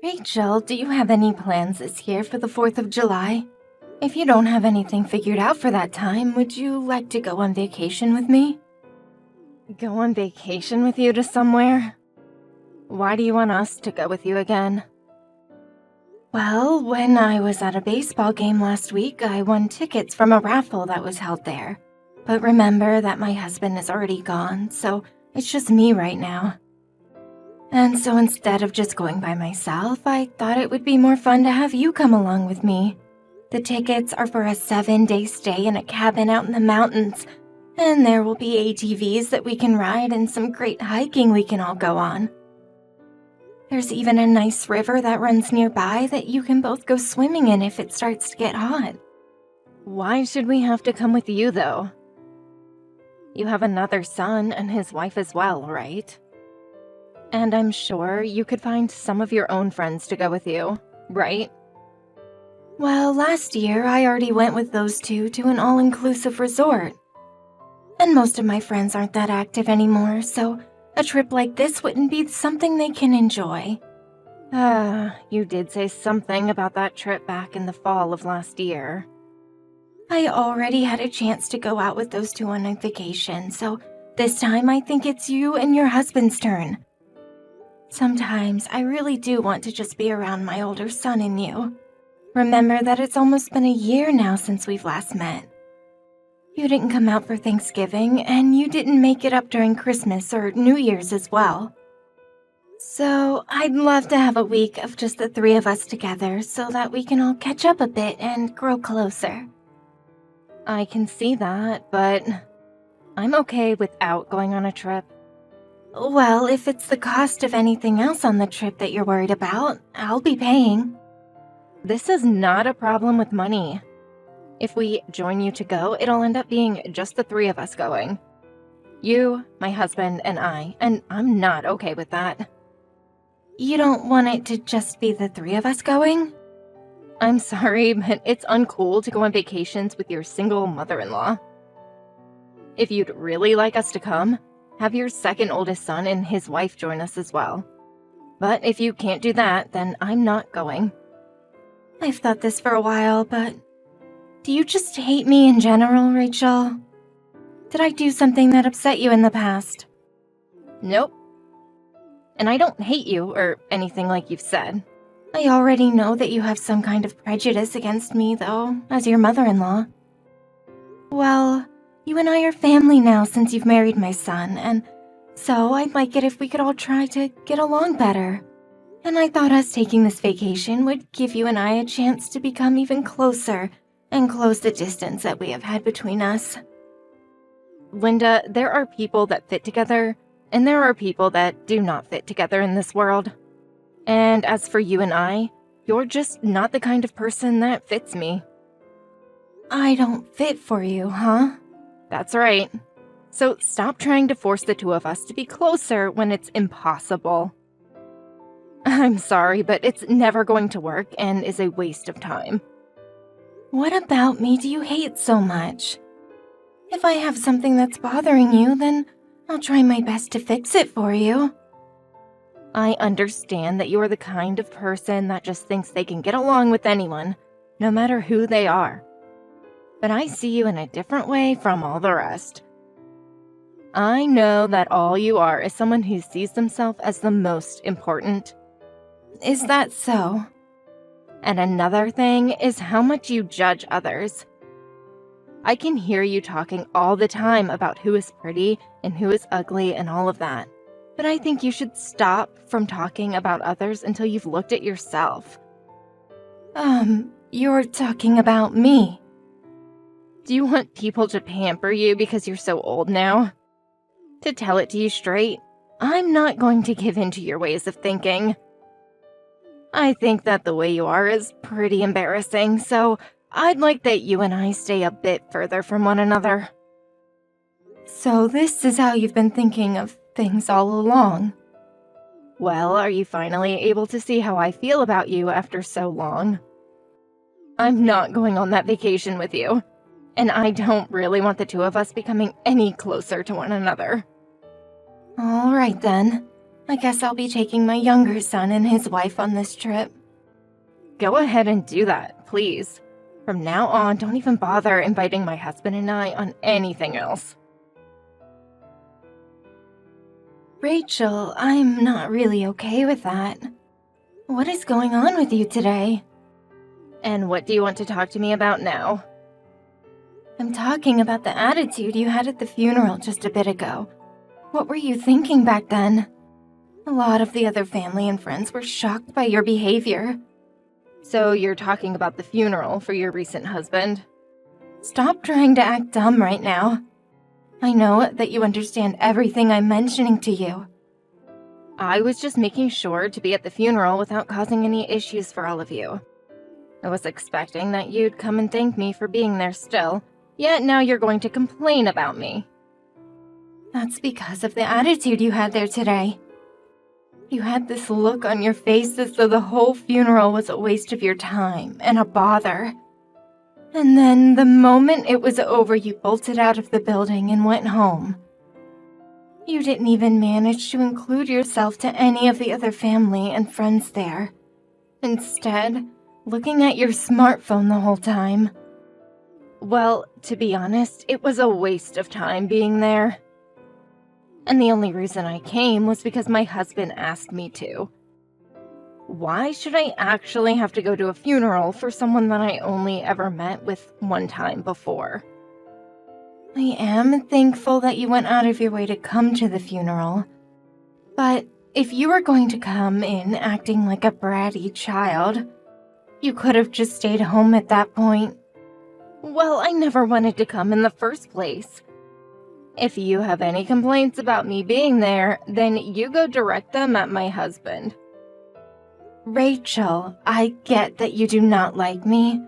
Rachel, do you have any plans this year for the 4th of July? If you don't have anything figured out for that time, would you like to go on vacation with me? Go on vacation with you to somewhere? Why do you want us to go with you again? Well, when I was at a baseball game last week, I won tickets from a raffle that was held there. But remember that my husband is already gone, so it's just me right now. And so instead of just going by myself, I thought it would be more fun to have you come along with me. The tickets are for a 7-day stay in a cabin out in the mountains, and there will be ATVs that we can ride and some great hiking we can all go on. There's even a nice river that runs nearby that you can both go swimming in if it starts to get hot. Why should we have to come with you, though? You have another son and his wife as well, right? And I'm sure you could find some of your own friends to go with you, right? Well, last year I already went with those two to an all-inclusive resort. And most of my friends aren't that active anymore, so a trip like this wouldn't be something they can enjoy. You did say something about that trip back in the fall of last year. I already had a chance to go out with those two on a vacation, so this time I think it's you and your husband's turn. Sometimes I really do want to just be around my older son and you. Remember that it's almost been a year now since we've last met. You didn't come out for Thanksgiving, and you didn't make it up during Christmas or New Year's as well. So I'd love to have a week of just the three of us together so that we can all catch up a bit and grow closer. I can see that, but I'm okay without going on a trip. Well, if it's the cost of anything else on the trip that you're worried about, I'll be paying. This is not a problem with money. If we join you to go, it'll end up being just the three of us going. You, my husband, and I, and I'm not okay with that. You don't want it to just be the three of us going? I'm sorry, but it's uncool to go on vacations with your single mother-in-law. If you'd really like us to come, have your second oldest son and his wife join us as well. But if you can't do that, then I'm not going. I've thought this for a while, but do you just hate me in general, Rachel? Did I do something that upset you in the past? Nope. And I don't hate you or anything like you've said. I already know that you have some kind of prejudice against me, though, as your mother-in-law. Well, you and I are family now since you've married my son, and so I'd like it if we could all try to get along better. And I thought us taking this vacation would give you and I a chance to become even closer and close the distance that we have had between us. Linda, there are people that fit together, and there are people that do not fit together in this world. And as for you and I, you're just not the kind of person that fits me. I don't fit for you, huh? That's right. So stop trying to force the two of us to be closer when it's impossible. I'm sorry, but it's never going to work and is a waste of time. What about me do you hate so much? If I have something that's bothering you, then I'll try my best to fix it for you. I understand that you're the kind of person that just thinks they can get along with anyone, no matter who they are. But I see you in a different way from all the rest. I know that all you are is someone who sees themselves as the most important. Is that so? And another thing is how much you judge others. I can hear you talking all the time about who is pretty and who is ugly and all of that. But I think you should stop from talking about others until you've looked at yourself. You're talking about me. Do you want people to pamper you because you're so old now? To tell it to you straight, I'm not going to give in to your ways of thinking. I think that the way you are is pretty embarrassing, so I'd like that you and I stay a bit further from one another. So this is how you've been thinking of things all along. Well, are you finally able to see how I feel about you after so long? I'm not going on that vacation with you, and I don't really want the two of us becoming any closer to one another. All right then. I guess I'll be taking my younger son and his wife on this trip. Go ahead and do that, please. From now on, don't even bother inviting my husband and I on anything else. Rachel, I'm not really okay with that. What is going on with you today? And what do you want to talk to me about now? I'm talking about the attitude you had at the funeral just a bit ago. What were you thinking back then? A lot of the other family and friends were shocked by your behavior. So you're talking about the funeral for your recent husband? Stop trying to act dumb right now. I know that you understand everything I'm mentioning to you. I was just making sure to be at the funeral without causing any issues for all of you. I was expecting that you'd come and thank me for being there still, yet now you're going to complain about me. That's because of the attitude you had there today. You had this look on your face as though the whole funeral was a waste of your time and a bother. And then, the moment it was over, you bolted out of the building and went home. You didn't even manage to include yourself to any of the other family and friends there. Instead, looking at your smartphone the whole time. Well, to be honest, it was a waste of time being there. And the only reason I came was because my husband asked me to. Why should I actually have to go to a funeral for someone that I only ever met with one time before? I am thankful that you went out of your way to come to the funeral. But if you were going to come in acting like a bratty child, you could have just stayed home at that point. Well, I never wanted to come in the first place. If you have any complaints about me being there, then you go direct them at my husband. Rachel, I get that you do not like me,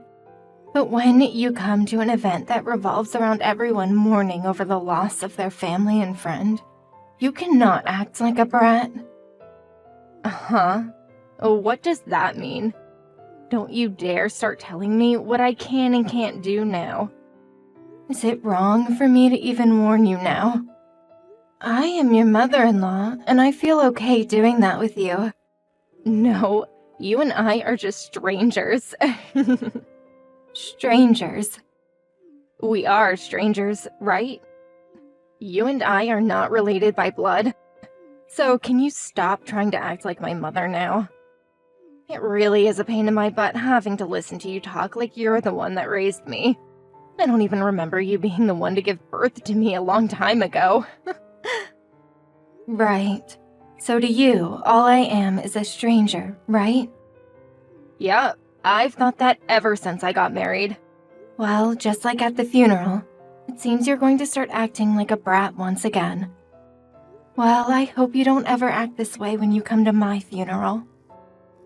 but when you come to an event that revolves around everyone mourning over the loss of their family and friend, you cannot act like a brat. Uh-huh. What does that mean? Don't you dare start telling me what I can and can't do now. Is it wrong for me to even warn you now? I am your mother-in-law, and I feel okay doing that with you. No, you and I are just strangers. Strangers? We are strangers, right? You and I are not related by blood. So can you stop trying to act like my mother now? It really is a pain in my butt having to listen to you talk like you're the one that raised me. I don't even remember you being the one to give birth to me a long time ago. Right. So to you, all I am is a stranger, right? Yeah, I've thought that ever since I got married. Well, just like at the funeral, it seems you're going to start acting like a brat once again. Well, I hope you don't ever act this way when you come to my funeral.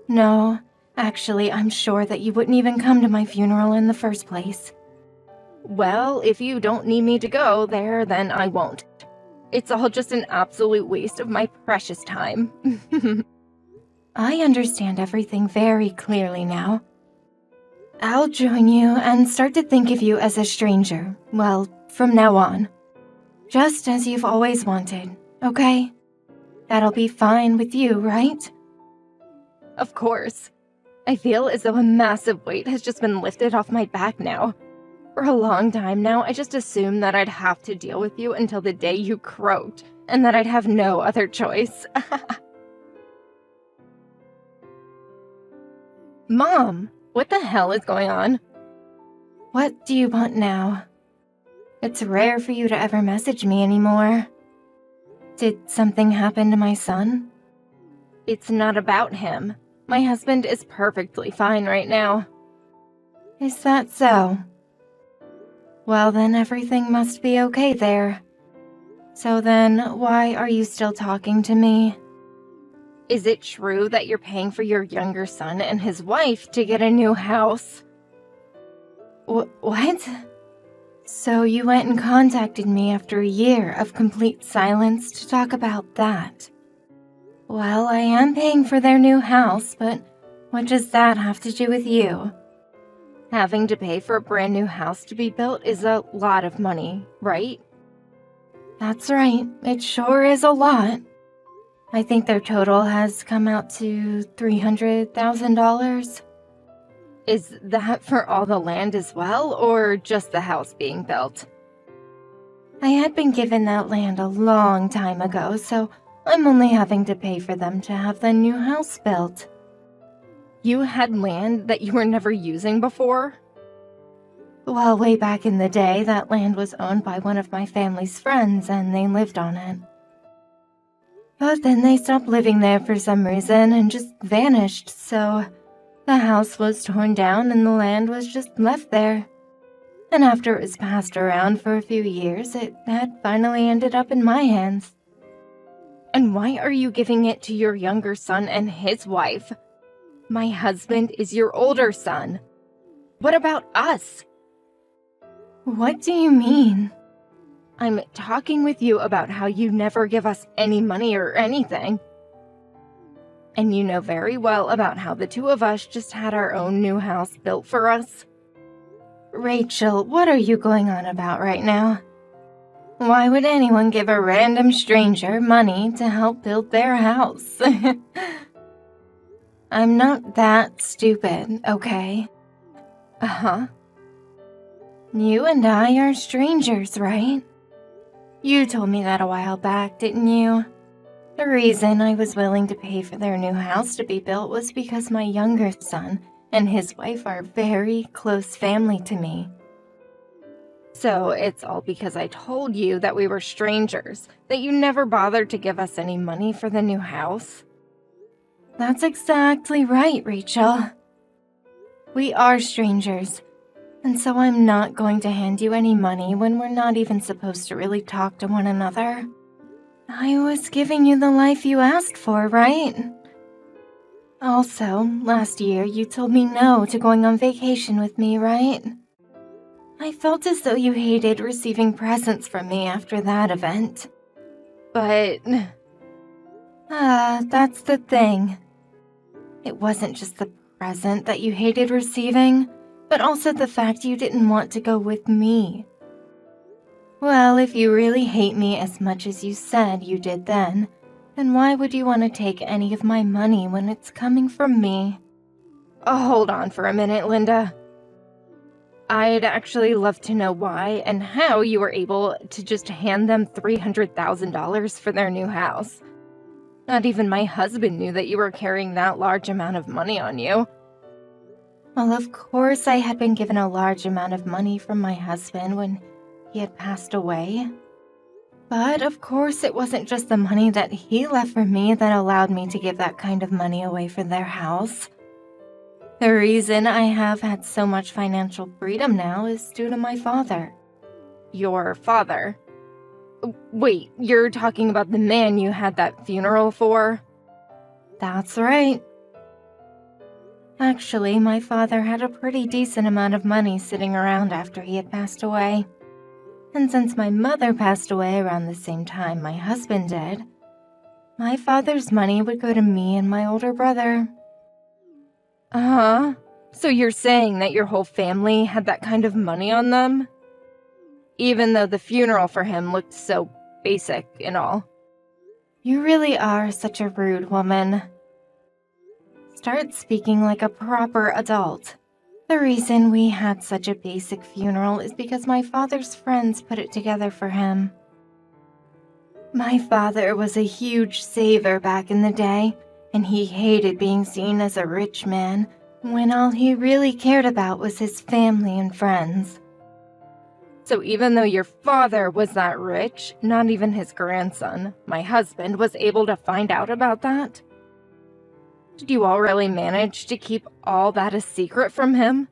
No, actually, I'm sure that you wouldn't even come to my funeral in the first place. Well, if you don't need me to go there, then I won't. It's all just an absolute waste of my precious time. I understand everything very clearly now. I'll join you and start to think of you as a stranger, well, from now on. Just as you've always wanted, okay? That'll be fine with you, right? Of course. I feel as though a massive weight has just been lifted off my back now. For a long time now, I just assumed that I'd have to deal with you until the day you croaked, and that I'd have no other choice. Mom, what the hell is going on? What do you want now? It's rare for you to ever message me anymore. Did something happen to my son? It's not about him. My husband is perfectly fine right now. Is that so? Well, then everything must be okay there. So then, why are you still talking to me? Is it true that you're paying for your younger son and his wife to get a new house? What? So you went and contacted me after a year of complete silence to talk about that. Well, I am paying for their new house, but what does that have to do with you? Having to pay for a brand new house to be built is a lot of money, right? That's right, it sure is a lot. I think their total has come out to $300,000. Is that for all the land as well, or just the house being built? I had been given that land a long time ago, so I'm only having to pay for them to have the new house built. You had land that you were never using before? Well, way back in the day, that land was owned by one of my family's friends, and they lived on it. But then they stopped living there for some reason and just vanished, so the house was torn down and the land was just left there. And after it was passed around for a few years, it had finally ended up in my hands. And why are you giving it to your younger son and his wife? My husband is your older son. What about us? What do you mean? I'm talking with you about how you never give us any money or anything. And you know very well about how the two of us just had our own new house built for us. Rachel, what are you going on about right now? Why would anyone give a random stranger money to help build their house? I'm not that stupid, okay? Uh-huh. You and I are strangers, right? You told me that a while back, didn't you? The reason I was willing to pay for their new house to be built was because my younger son and his wife are very close family to me. So it's all because I told you that we were strangers, that you never bothered to give us any money for the new house? That's exactly right, Rachel. We are strangers, and so I'm not going to hand you any money when we're not even supposed to really talk to one another. I was giving you the life you asked for, right? Also, last year you told me no to going on vacation with me, right? I felt as though you hated receiving presents from me after that event. But... that's the thing. It wasn't just the present that you hated receiving, but also the fact you didn't want to go with me. Well, if you really hate me as much as you said you did then why would you want to take any of my money when it's coming from me? Oh, hold on for a minute, Linda. I'd actually love to know why and how you were able to just hand them $300,000 for their new house. Not even my husband knew that you were carrying that large amount of money on you. Well, of course I had been given a large amount of money from my husband when he had passed away. But of course it wasn't just the money that he left for me that allowed me to give that kind of money away for their house. The reason I have had so much financial freedom now is due to my father. Your father? Wait, you're talking about the man you had that funeral for? That's right. Actually, my father had a pretty decent amount of money sitting around after he had passed away. And since my mother passed away around the same time my husband did, my father's money would go to me and my older brother. Uh-huh. So you're saying that your whole family had that kind of money on them? Even though the funeral for him looked so basic and all. You really are such a rude woman. Start speaking like a proper adult. The reason we had such a basic funeral is because my father's friends put it together for him. My father was a huge saver back in the day, and he hated being seen as a rich man when all he really cared about was his family and friends. So even though your father was that rich, not even his grandson, my husband, was able to find out about that? Did you all really manage to keep all that a secret from him?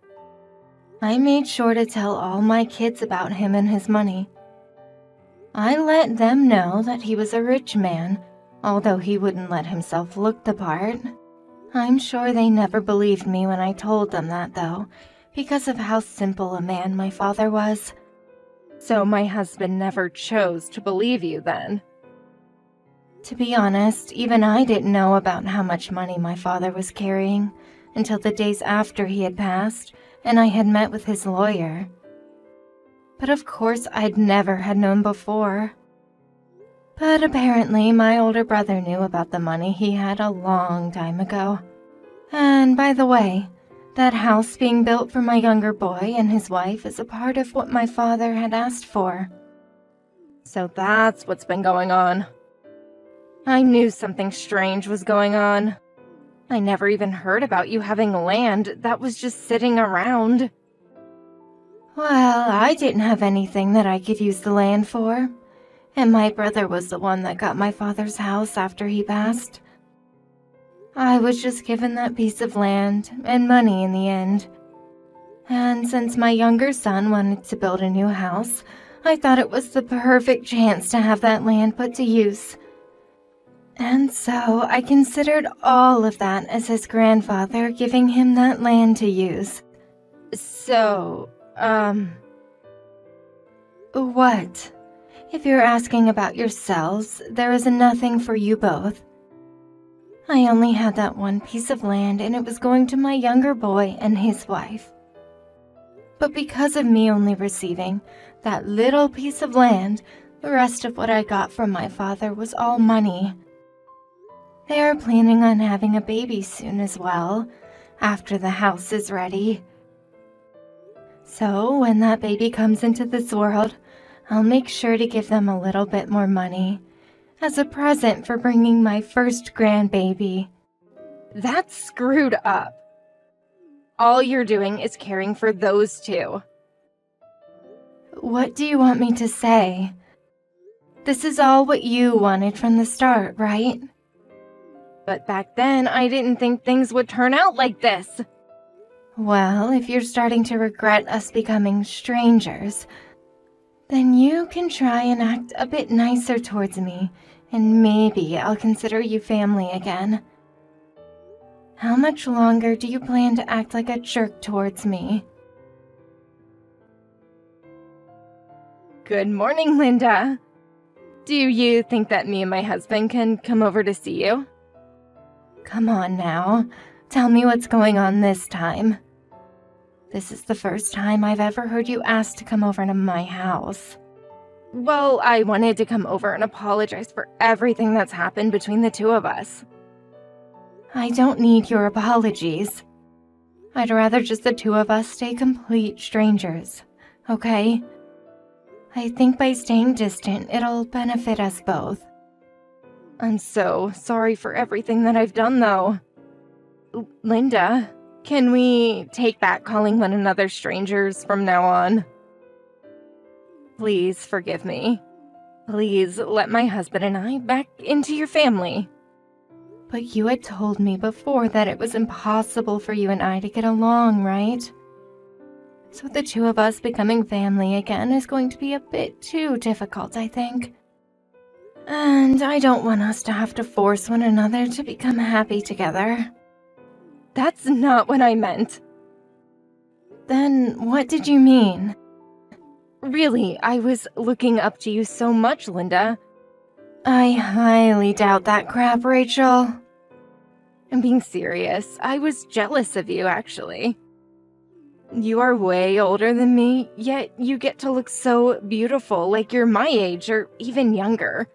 I made sure to tell all my kids about him and his money. I let them know that he was a rich man, although he wouldn't let himself look the part. I'm sure they never believed me when I told them that, though, because of how simple a man my father was. So my husband never chose to believe you then? To be honest, even I didn't know about how much money my father was carrying until the days after he had passed and I had met with his lawyer. But of course I'd never had known before. But apparently my older brother knew about the money he had a long time ago. And by the way, that house being built for my younger boy and his wife is a part of what my father had asked for. So that's what's been going on. I knew something strange was going on. I never even heard about you having land that was just sitting around. Well, I didn't have anything that I could use the land for, and my brother was the one that got my father's house after he passed. I was just given that piece of land and money in the end. And since my younger son wanted to build a new house, I thought it was the perfect chance to have that land put to use. And so I considered all of that as his grandfather giving him that land to use. So, what? If you're asking about yourselves, there is nothing for you both. I only had that one piece of land and it was going to my younger boy and his wife. But because of me only receiving that little piece of land, the rest of what I got from my father was all money. They are planning on having a baby soon as well, after the house is ready. So when that baby comes into this world, I'll make sure to give them a little bit more money, as a present for bringing my first grandbaby. That's screwed up. All you're doing is caring for those two. What do you want me to say? This is all what you wanted from the start, right? But back then, I didn't think things would turn out like this. Well, if you're starting to regret us becoming strangers, then you can try and act a bit nicer towards me, and maybe I'll consider you family again. How much longer do you plan to act like a jerk towards me? Good morning, Linda. Do you think that me and my husband can come over to see you? Come on now, tell me what's going on this time. This is the first time I've ever heard you ask to come over to my house. Well, I wanted to come over and apologize for everything that's happened between the two of us. I don't need your apologies. I'd rather just the two of us stay complete strangers, okay? I think by staying distant, it'll benefit us both. I'm so sorry for everything that I've done, though. Linda, can we take back calling one another strangers from now on? Please forgive me. Please let my husband and I back into your family. But you had told me before that it was impossible for you and I to get along, right? So the two of us becoming family again is going to be a bit too difficult, I think. And I don't want us to have to force one another to become happy together. That's not what I meant. Then what did you mean? Really, I was looking up to you so much, Linda. I highly doubt that crap, Rachel. I'm being serious. I was jealous of you, actually. You are way older than me, yet you get to look so beautiful, like you're my age or even younger.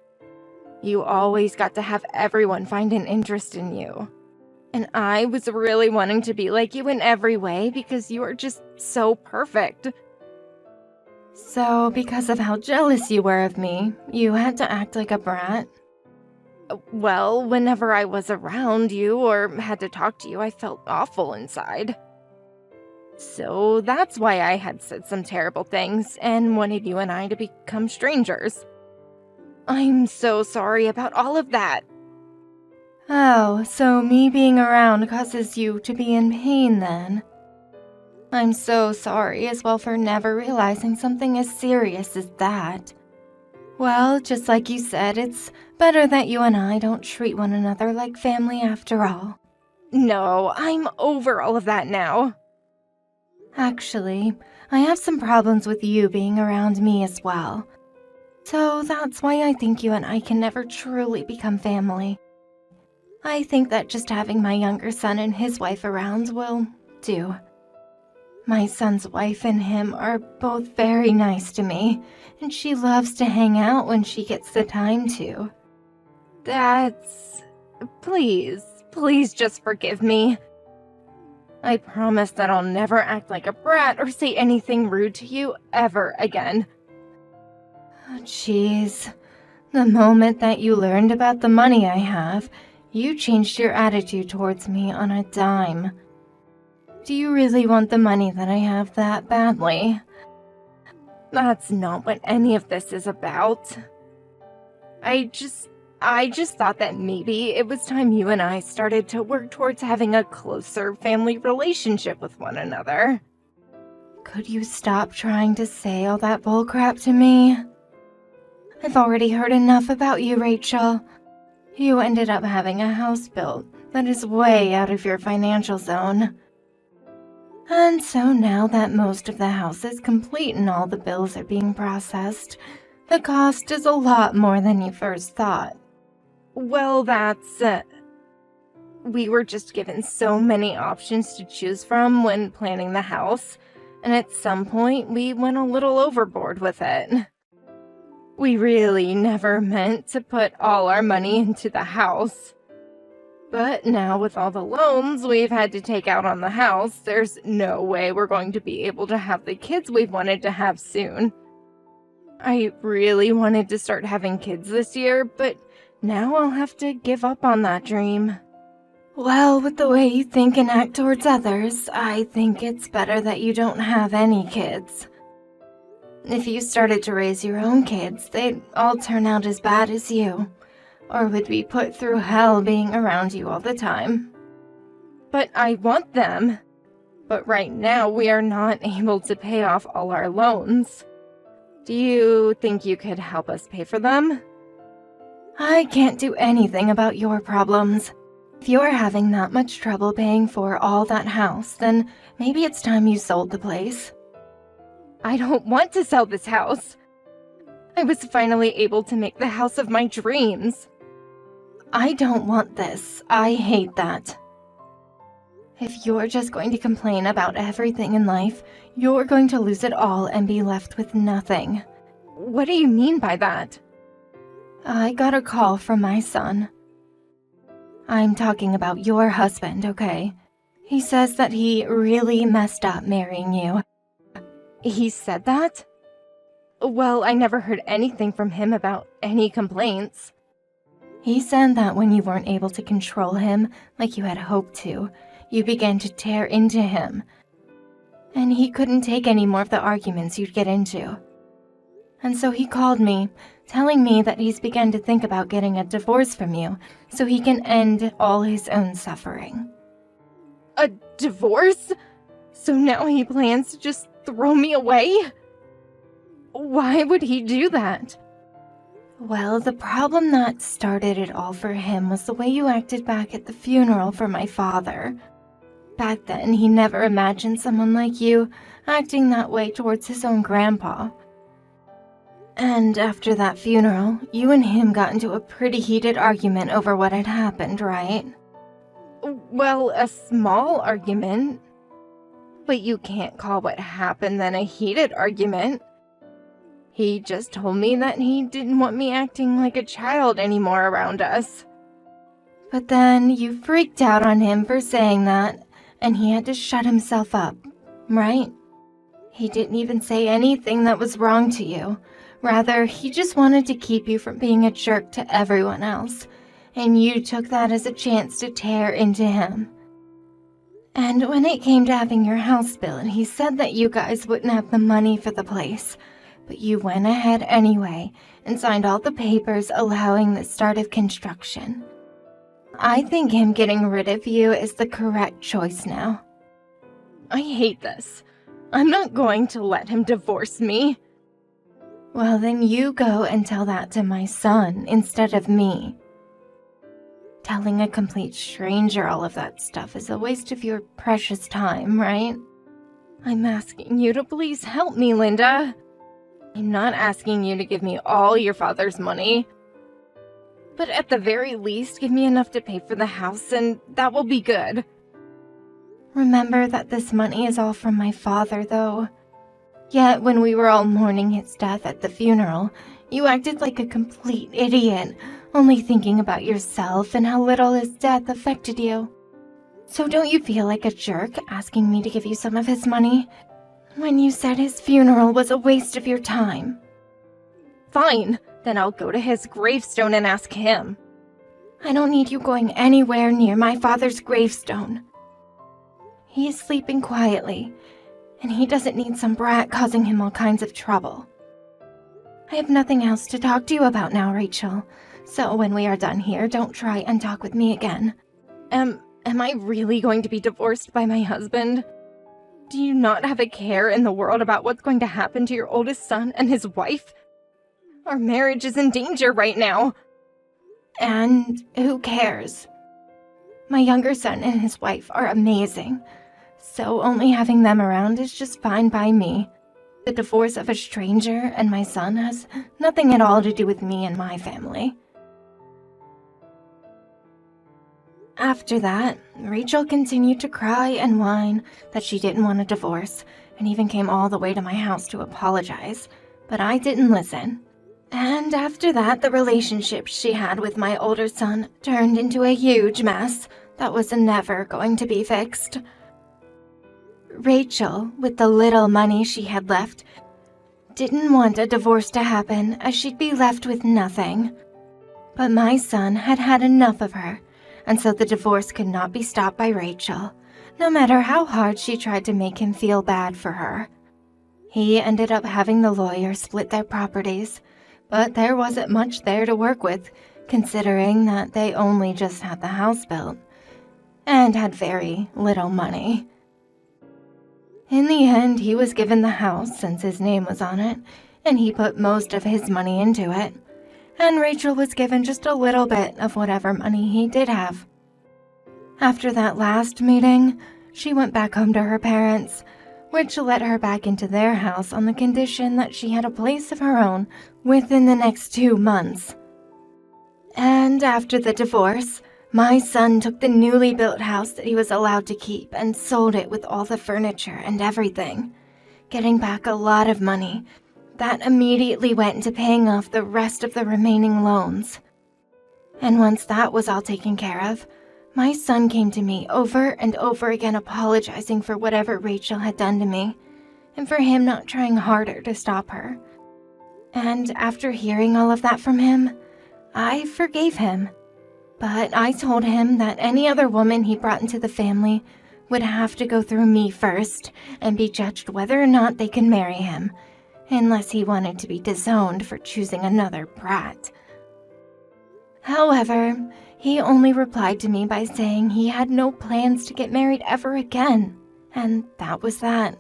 You always got to have everyone find an interest in you. And I was really wanting to be like you in every way because you are just so perfect. So, because of how jealous you were of me, you had to act like a brat? Well, whenever I was around you or had to talk to you, I felt awful inside. So that's why I had said some terrible things and wanted you and I to become strangers. I'm so sorry about all of that. Oh, so me being around causes you to be in pain then? I'm so sorry as well for never realizing something as serious as that. Well, just like you said, it's better that you and I don't treat one another like family after all. No, I'm over all of that now. Actually, I have some problems with you being around me as well. So that's why I think you and I can never truly become family. I think that just having my younger son and his wife around will do. My son's wife and him are both very nice to me, and she loves to hang out when she gets the time to. Please just forgive me. I promise that I'll never act like a brat or say anything rude to you ever again. Jeez. The moment that you learned about the money I have, you changed your attitude towards me on a dime. Do you really want the money that I have that badly? That's not what any of this is about. I just thought that maybe it was time you and I started to work towards having a closer family relationship with one another. Could you stop trying to say all that bullcrap to me? I've already heard enough about you, Rachel. You ended up having a house built that is way out of your financial zone. And so now that most of the house is complete and all the bills are being processed, the cost is a lot more than you first thought. Well, we were just given so many options to choose from when planning the house, and at some point we went a little overboard with it. We really never meant to put all our money into the house. But now with all the loans we've had to take out on the house, there's no way we're going to be able to have the kids we've wanted to have soon. I really wanted to start having kids this year, but now I'll have to give up on that dream. Well, with the way you think and act towards others, I think it's better that you don't have any kids. If you started to raise your own kids, they'd all turn out as bad as you, or would be put through hell being around you all the time. But I want them. But right now we are not able to pay off all our loans. Do you think you could help us pay for them? I can't do anything about your problems. If you're having that much trouble paying for all that house, then maybe it's time you sold the place. I don't want to sell this house. I was finally able to make the house of my dreams. I don't want this. I hate that. If you're just going to complain about everything in life, you're going to lose it all and be left with nothing. What do you mean by that? I got a call from my son. I'm talking about your husband, okay? He says that he really messed up marrying you. He said that? Well, I never heard anything from him about any complaints. He said that when you weren't able to control him like you had hoped to, you began to tear into him. And he couldn't take any more of the arguments you'd get into. And so he called me, telling me that he's begun to think about getting a divorce from you so he can end all his own suffering. A divorce? So now he plans to just throw me away? Why would he do that? Well, the problem that started it all for him was the way you acted back at the funeral for my father. Back then, he never imagined someone like you acting that way towards his own grandpa. And after that funeral, you and him got into a pretty heated argument over what had happened, right? Well, a small argument. But you can't call what happened then a heated argument. He just told me that he didn't want me acting like a child anymore around us. But then you freaked out on him for saying that, and he had to shut himself up, right? He didn't even say anything that was wrong to you. Rather, he just wanted to keep you from being a jerk to everyone else, and you took that as a chance to tear into him. And when it came to having your house built, he said that you guys wouldn't have the money for the place, but you went ahead anyway and signed all the papers allowing the start of construction. I think him getting rid of you is the correct choice now. I hate this. I'm not going to let him divorce me. Well, then you go and tell that to my son instead of me. Telling a complete stranger all of that stuff is a waste of your precious time, right? I'm asking you to please help me, Linda. I'm not asking you to give me all your father's money. But at the very least, give me enough to pay for the house, and that will be good. Remember that this money is all from my father, though. Yet when we were all mourning his death at the funeral, you acted like a complete idiot, only thinking about yourself and how little his death affected you. So don't you feel like a jerk asking me to give you some of his money when you said his funeral was a waste of your time? Fine, then I'll go to his gravestone and ask him. I don't need you going anywhere near my father's gravestone. He is sleeping quietly, and he doesn't need some brat causing him all kinds of trouble. I have nothing else to talk to you about now, Rachel, so when we are done here, don't try and talk with me again. Am I really going to be divorced by my husband? Do you not have a care in the world about what's going to happen to your oldest son and his wife? Our marriage is in danger right now. And who cares? My younger son and his wife are amazing, so only having them around is just fine by me. The divorce of a stranger and my son has nothing at all to do with me and my family. After that, Rachel continued to cry and whine that she didn't want a divorce, and even came all the way to my house to apologize, but I didn't listen. And after that, the relationship she had with my older son turned into a huge mess that was never going to be fixed. Rachel, with the little money she had left, didn't want a divorce to happen as she'd be left with nothing. But my son had had enough of her, and so the divorce could not be stopped by Rachel, no matter how hard she tried to make him feel bad for her. He ended up having the lawyer split their properties, but there wasn't much there to work with, considering that they only just had the house built, and had very little money. In the end, he was given the house since his name was on it, and he put most of his money into it, and Rachel was given just a little bit of whatever money he did have. After that last meeting, she went back home to her parents, which let her back into their house on the condition that she had a place of her own within the next 2 months. And after the divorce, my son took the newly built house that he was allowed to keep and sold it with all the furniture and everything, getting back a lot of money that immediately went into paying off the rest of the remaining loans. And once that was all taken care of, my son came to me over and over again apologizing for whatever Rachel had done to me, and for him not trying harder to stop her. And after hearing all of that from him, I forgave him. But I told him that any other woman he brought into the family would have to go through me first and be judged whether or not they could marry him, unless he wanted to be disowned for choosing another brat. However, he only replied to me by saying he had no plans to get married ever again, and that was that.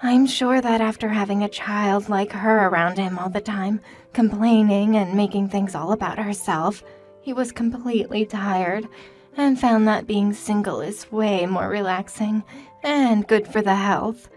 I'm sure that after having a child like her around him all the time, complaining and making things all about herself, he was completely tired and found that being single is way more relaxing and good for the health.